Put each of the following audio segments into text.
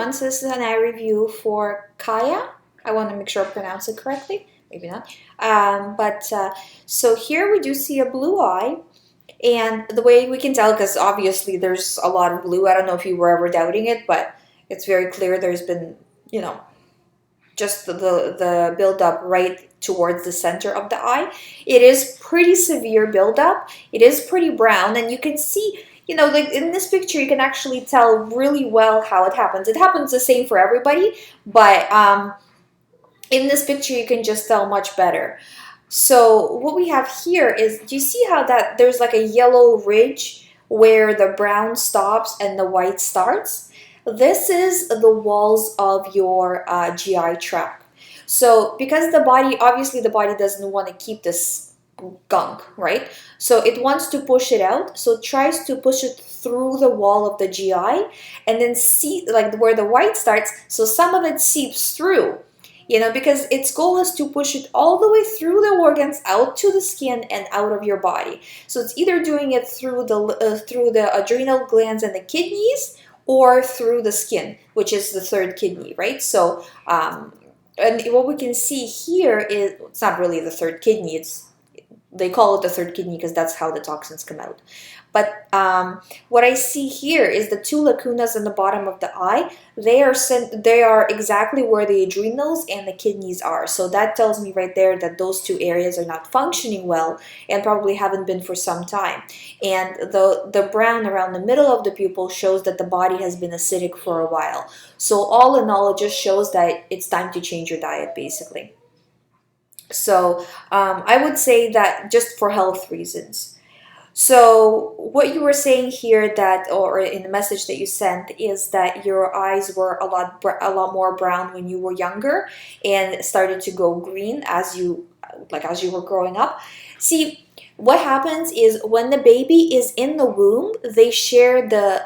everyone, so this is an eye review for Kaya. I want to make sure I pronounce it correctly. Maybe not. So here we do see a blue eye. And the way we can tell, because obviously there's a lot of blue. I don't know if you were ever doubting it, but it's very clear there's been, just the buildup right towards the center of the eye. It is pretty severe buildup. It is pretty brown, and you can see, like in this picture, you can actually tell really well how it happens. It happens the same for everybody, but in this picture, you can just tell much better. So what we have here is, do you see how that there's like a yellow ridge where the brown stops and the white starts? This is the walls of your GI tract. So because obviously the body doesn't want to keep this gunk, right? So it wants to push it out. So it tries to push it through the wall of the GI and then see like where the white starts. So some of it seeps through. Because its goal is to push it all the way through the organs, out to the skin and out of your body. So it's either doing it through the adrenal glands and the kidneys, or through the skin, which is the third kidney, right? So, and what we can see here is, it's not really the third kidney, they call it the third kidney because that's how the toxins come out. But what I see here is the two lacunas in the bottom of the eye. They are exactly where the adrenals and the kidneys are. So that tells me right there that those two areas are not functioning well and probably haven't been for some time. And the brown around the middle of the pupil shows that the body has been acidic for a while. So all in all, it just shows that it's time to change your diet, basically. So I would say that just for health reasons. So what you were saying here or in the message that you sent, is that your eyes were a lot more brown when you were younger and started to go green as you were growing up. See, what happens is when the baby is in the womb, they share the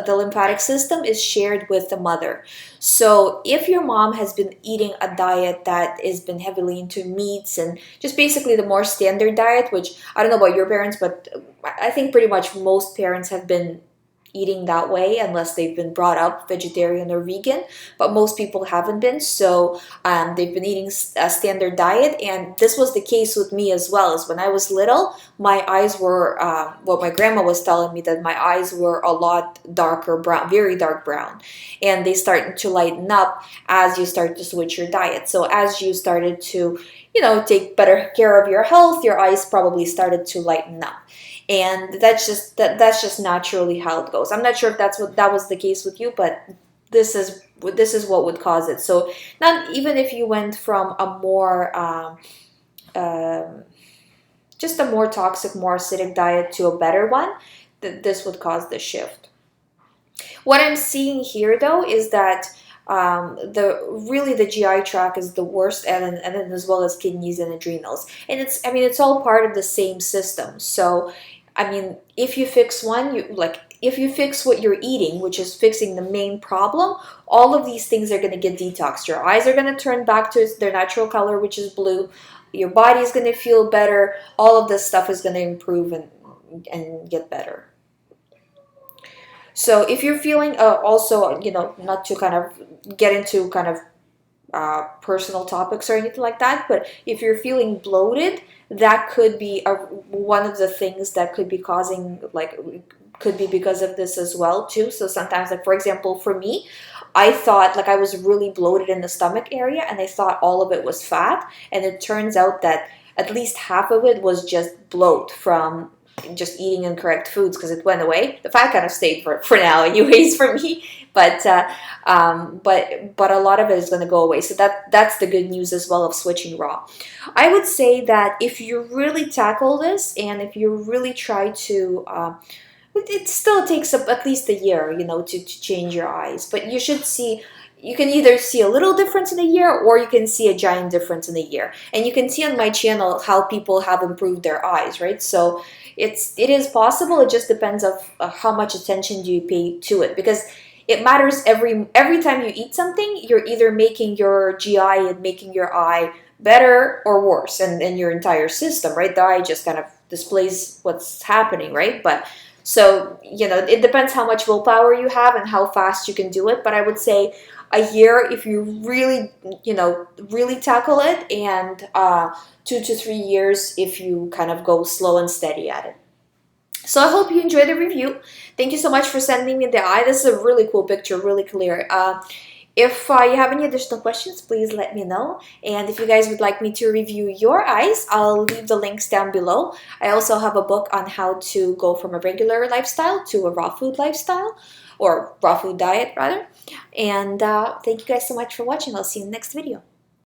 lymphatic system is shared with the mother. So if your mom has been eating a diet that has been heavily into meats and just basically the more standard diet, which I don't know about your parents, but I think pretty much most parents have been eating that way unless they've been brought up vegetarian or vegan, but most people haven't been. So they've been eating a standard diet, and this was the case with me as well. As when I was little, my eyes were what my grandma was telling me, that my eyes were a lot darker brown, very dark brown, and they started to lighten up as you start to switch your diet. So as you started to take better care of your health, your eyes probably started to lighten up. And that's just naturally how it goes. I'm not sure if that was the case with you, but this is what would cause it. So not even if you went from a more just a more toxic, more acidic diet to a better one, this would cause the shift. What I'm seeing here though is that the GI tract is the worst, and then as well as kidneys and adrenals, and it's all part of the same system. So if you fix one, if you fix what you're eating, which is fixing the main problem, all of these things are going to get detoxed. Your eyes are going to turn back to their natural color, which is blue. Your body is going to feel better. All of this stuff is going to improve and get better. So if you're feeling also, not to kind of get into kind of personal topics or anything like that, but if you're feeling bloated, that could be one of the things that could be causing, could be because of this as well too. So sometimes, for example, for me, I thought I was really bloated in the stomach area, and I thought all of it was fat, and it turns out that at least half of it was just bloat from just eating incorrect foods, because it went away. The fat kind of stayed for now anyways for me, but a lot of it is going to go away. So that's the good news as well of switching raw. I would say that if you really tackle this, and if you really try to it still takes at least a year, to change your eyes, but you can either see a little difference in a year, or you can see a giant difference in a year. And you can see on my channel how people have improved their eyes, right? So it is possible. It just depends of how much attention do you pay to it, because it matters every time you eat something, you're either making your GI and making your eye better or worse, and your entire system, right? The eye just kind of displays what's happening, right? But So, you know, it depends how much willpower you have and how fast you can do it. But I would say a year if you really, you know, really tackle it, and 2 to 3 years if you kind of go slow and steady at it. So I hope you enjoyed the review. Thank you so much for sending me the eye. This is a really cool picture, really clear. If you have any additional questions, please let me know. And if you guys would like me to review your eyes, I'll leave the links down below. I also have a book on how to go from a regular lifestyle to a raw food lifestyle, or raw food diet rather. And thank you guys so much for watching. I'll see you in the next video.